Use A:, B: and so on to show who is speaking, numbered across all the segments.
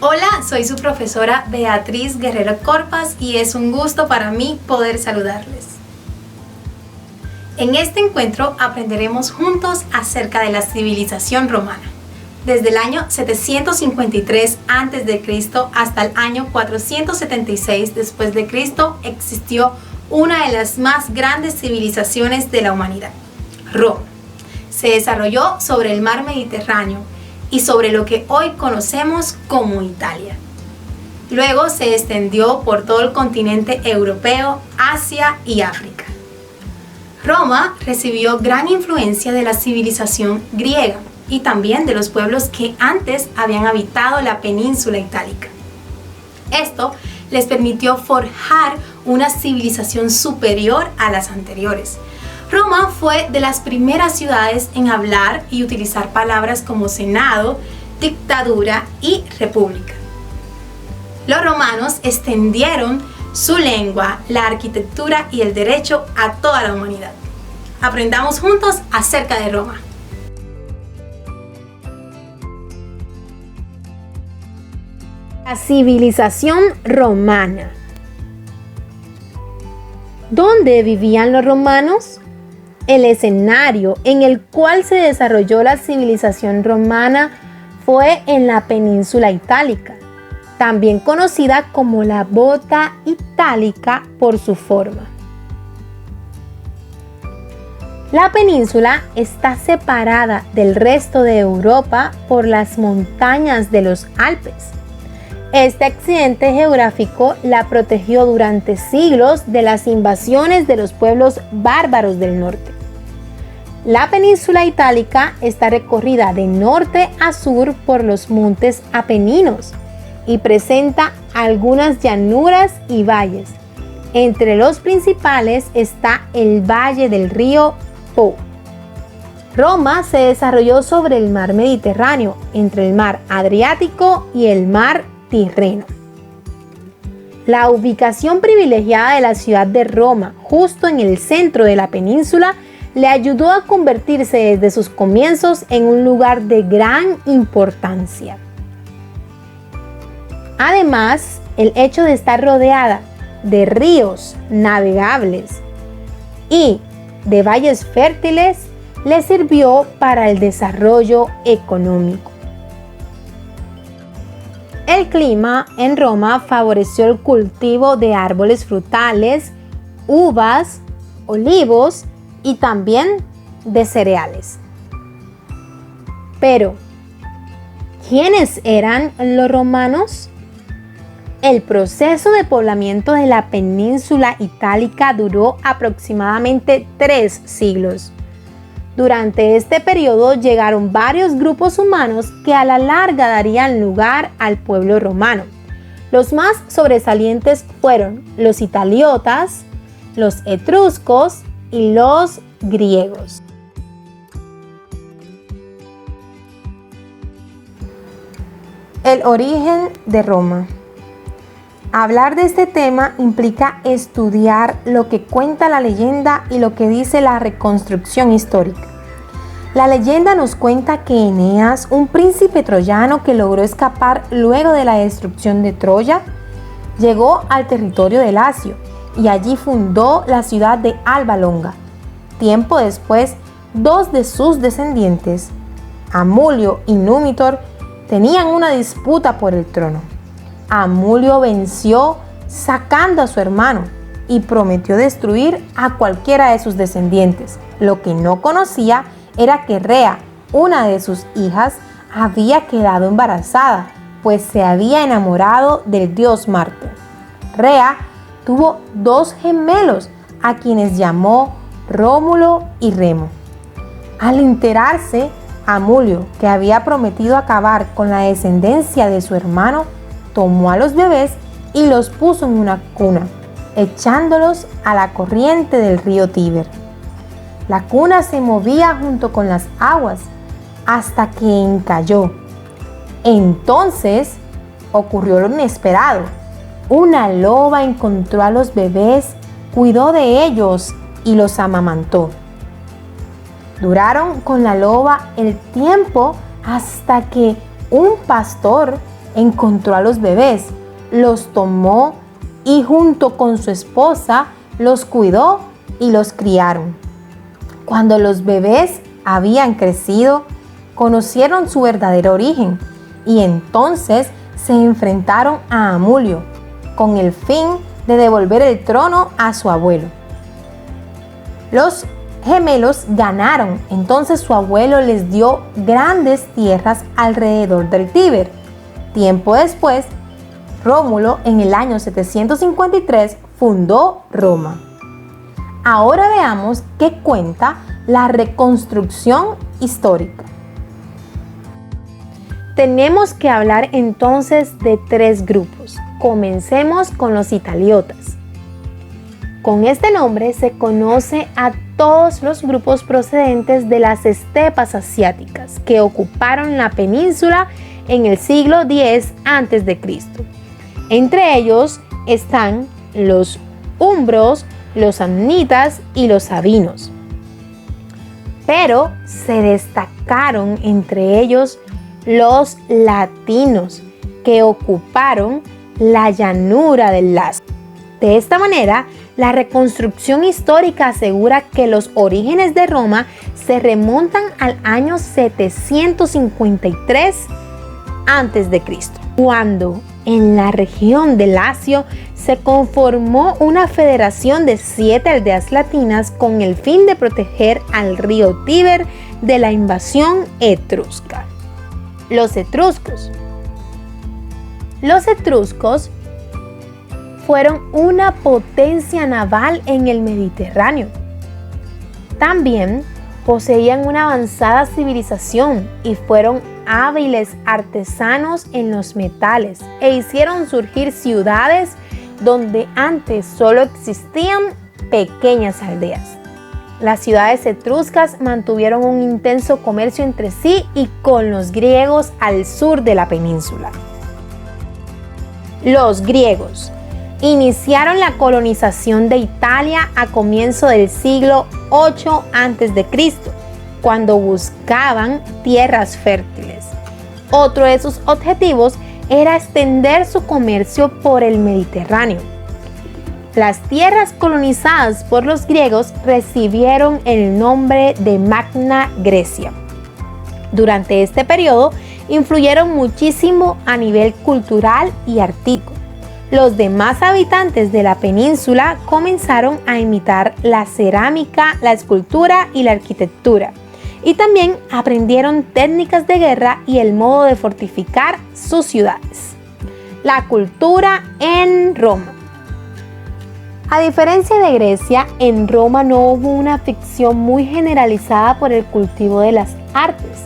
A: Hola, soy su profesora Beatriz Guerrero Corpas y es un gusto para mí poder saludarles. En este encuentro aprenderemos juntos acerca de la civilización romana. Desde el año 753 a.C. hasta el año 476 después de Cristo existió una de las más grandes civilizaciones de la humanidad, Roma. Se desarrolló sobre el mar Mediterráneo y sobre lo que hoy conocemos como Italia. Luego se extendió por todo el continente europeo, Asia y África. Roma recibió gran influencia de la civilización griega y también de los pueblos que antes habían habitado la península itálica. Esto les permitió forjar una civilización superior a las anteriores. Roma fue de las primeras ciudades en hablar y utilizar palabras como senado, dictadura y república. Los romanos extendieron su lengua, la arquitectura y el derecho a toda la humanidad. Aprendamos juntos acerca de Roma.
B: La civilización romana. ¿Dónde vivían los romanos? El escenario en el cual se desarrolló la civilización romana fue en la península itálica, también conocida como la bota itálica por su forma. La península está separada del resto de Europa por las montañas de los Alpes. Este accidente geográfico la protegió durante siglos de las invasiones de los pueblos bárbaros del norte. La península itálica está recorrida de norte a sur por los montes Apeninos y presenta algunas llanuras y valles. Entre los principales está el valle del río Po. Roma se desarrolló sobre el mar Mediterráneo, entre el mar Adriático y el mar Tirreno. La ubicación privilegiada de la ciudad de Roma, justo en el centro de la península, le ayudó a convertirse desde sus comienzos en un lugar de gran importancia. Además, el hecho de estar rodeada de ríos navegables y de valles fértiles le sirvió para el desarrollo económico. El clima en Roma favoreció el cultivo de árboles frutales, uvas, olivos y también de cereales. Pero, ¿quiénes eran los romanos? El proceso de poblamiento de la península itálica duró aproximadamente 3 siglos. Durante este periodo llegaron varios grupos humanos que a la larga darían lugar al pueblo romano. Los más sobresalientes fueron los italiotas, los etruscos y los griegos. El origen de Roma. Hablar de este tema implica estudiar lo que cuenta la leyenda y lo que dice la reconstrucción histórica. La leyenda nos cuenta que Eneas, un príncipe troyano que logró escapar luego de la destrucción de Troya, llegó al territorio de Lacio y allí fundó la ciudad de Alba Longa. Tiempo después, 2 de sus descendientes, Amulio y Numitor, tenían una disputa por el trono. Amulio venció sacando a su hermano y prometió destruir a cualquiera de sus descendientes. Lo que no conocía era que Rea, una de sus hijas, había quedado embarazada, pues se había enamorado del dios Marte. Rea tuvo 2 gemelos a quienes llamó Rómulo y Remo. Al enterarse, Amulio, que había prometido acabar con la descendencia de su hermano, tomó a los bebés y los puso en una cuna, echándolos a la corriente del río Tíber. La cuna se movía junto con las aguas hasta que encalló. Entonces ocurrió lo inesperado. Una loba encontró a los bebés, cuidó de ellos y los amamantó. Duraron con la loba el tiempo hasta que un pastor encontró a los bebés, los tomó y junto con su esposa los cuidó y los criaron. Cuando los bebés habían crecido, conocieron su verdadero origen y entonces se enfrentaron a Amulio con el fin de devolver el trono a su abuelo. Los gemelos ganaron, entonces su abuelo les dio grandes tierras alrededor del Tíber. Tiempo después, Rómulo, en el año 753, fundó Roma. Ahora veamos qué cuenta la reconstrucción histórica. Tenemos que hablar entonces de 3 grupos. Comencemos con los italiotas. Con este nombre se conoce a todos los grupos procedentes de las estepas asiáticas que ocuparon la península en el siglo X a.C. Entre ellos están los umbros, los samnitas y los sabinos. Pero se destacaron entre ellos los latinos, que ocuparon la llanura del Lacio. De esta manera, la reconstrucción histórica asegura que los orígenes de Roma se remontan al año 753 a.C., cuando en la región de Lacio se conformó una federación de 7 aldeas latinas con el fin de proteger al río Tíber de la invasión etrusca. Los etruscos. Los etruscos fueron una potencia naval en el Mediterráneo. También poseían una avanzada civilización y fueron hábiles artesanos en los metales e hicieron surgir ciudades donde antes solo existían pequeñas aldeas. Las ciudades etruscas mantuvieron un intenso comercio entre sí y con los griegos al sur de la península. Los griegos iniciaron la colonización de Italia a comienzo del siglo 8 a.C., cuando buscaban tierras fértiles. Otro de sus objetivos era extender su comercio por el Mediterráneo. Las tierras colonizadas por los griegos recibieron el nombre de Magna Grecia. Durante este periodo influyeron muchísimo a nivel cultural y artístico. Los demás habitantes de la península comenzaron a imitar la cerámica, la escultura y la arquitectura, y también aprendieron técnicas de guerra y el modo de fortificar sus ciudades. La cultura en Roma. A diferencia de Grecia, en Roma no hubo una afición muy generalizada por el cultivo de las artes.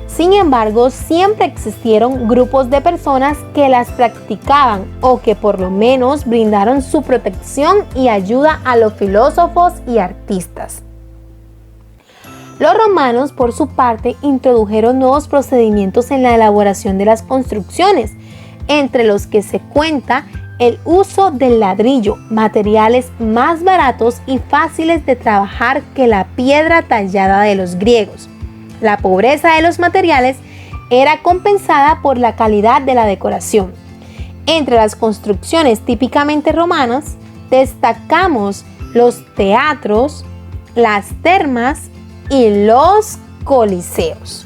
B: Sin embargo, siempre existieron grupos de personas que las practicaban o que por lo menos brindaron su protección y ayuda a los filósofos y artistas. Los romanos, por su parte, introdujeron nuevos procedimientos en la elaboración de las construcciones, entre los que se cuenta el uso del ladrillo, materiales más baratos y fáciles de trabajar que la piedra tallada de los griegos. La pobreza de los materiales era compensada por la calidad de la decoración. Entre las construcciones típicamente romanas, destacamos los teatros, las termas y los coliseos.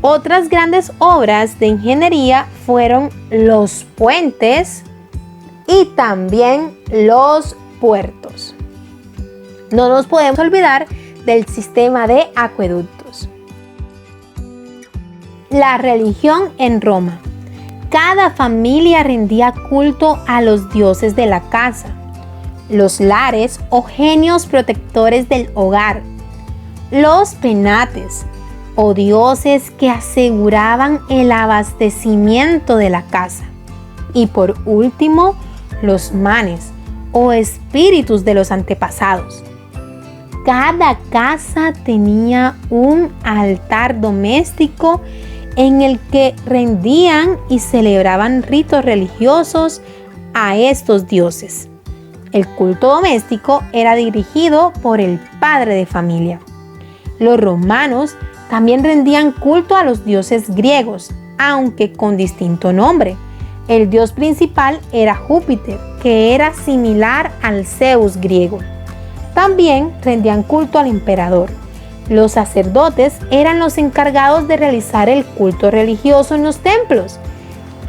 B: Otras grandes obras de ingeniería fueron los puentes y también los puertos. No nos podemos olvidar del sistema de acueductos. La religión en Roma. Cada familia rendía culto a los dioses de la casa, los lares o genios protectores del hogar, los penates o dioses que aseguraban el abastecimiento de la casa, y por último, los manes o espíritus de los antepasados. Cada casa tenía un altar doméstico en el que rendían y celebraban ritos religiosos a estos dioses. El culto doméstico era dirigido por el padre de familia. Los romanos también rendían culto a los dioses griegos, aunque con distinto nombre. El dios principal era Júpiter, que era similar al Zeus griego. También rendían culto al emperador. Los sacerdotes eran los encargados de realizar el culto religioso en los templos,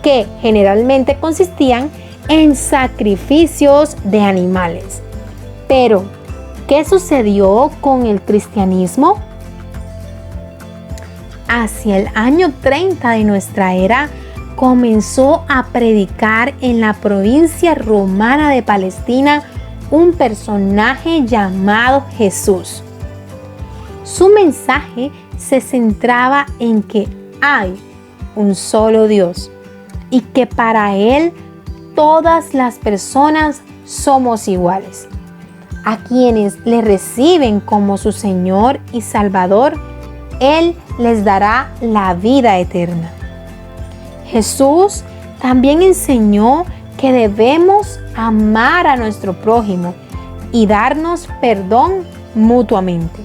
B: que generalmente consistían en sacrificios de animales. Pero, ¿qué sucedió con el cristianismo? Hacia el año 30 de nuestra era, comenzó a predicar en la provincia romana de Palestina un personaje llamado Jesús. Su mensaje se centraba en que hay un solo Dios y que para Él todas las personas somos iguales. A quienes le reciben como su Señor y Salvador, Él les dará la vida eterna. Jesús también enseñó que debemos amar a nuestro prójimo y darnos perdón mutuamente.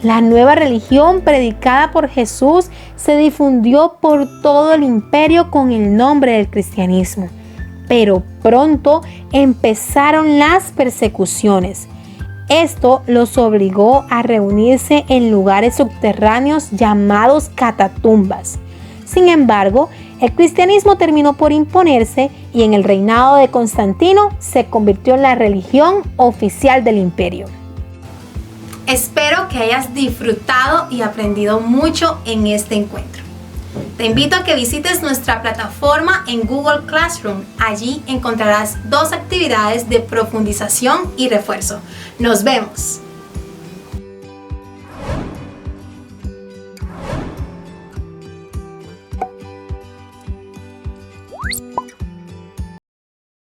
B: La nueva religión predicada por Jesús se difundió por todo el imperio con el nombre del cristianismo. Pero pronto empezaron las persecuciones. Esto los obligó a reunirse en lugares subterráneos llamados catatumbas. Sin embargo, el cristianismo terminó por imponerse y en el reinado de Constantino se convirtió en la religión oficial del imperio.
A: Espero que hayas disfrutado y aprendido mucho en este encuentro. Te invito a que visites nuestra plataforma en Google Classroom. Allí encontrarás 2 actividades de profundización y refuerzo. ¡Nos vemos!